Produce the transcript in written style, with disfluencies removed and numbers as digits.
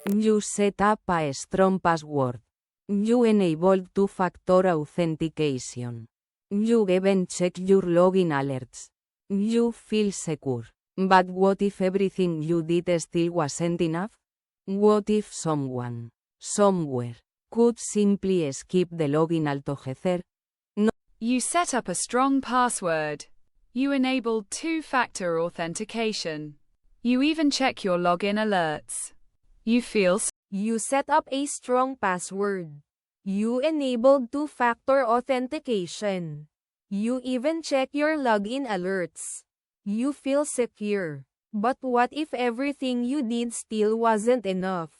You set up a strong password. You enabled two-factor authentication. You even check your login alerts. You feel secure. But what if everything you did still wasn't enough? What if someone, somewhere, could simply skip the login altogether? No. You set up a strong password. You enabled two-factor authentication. You even check your login alerts. You feel You set up a strong password. You enabled two-factor authentication. You even check your login alerts. You feel secure. But what if everything you did still wasn't enough?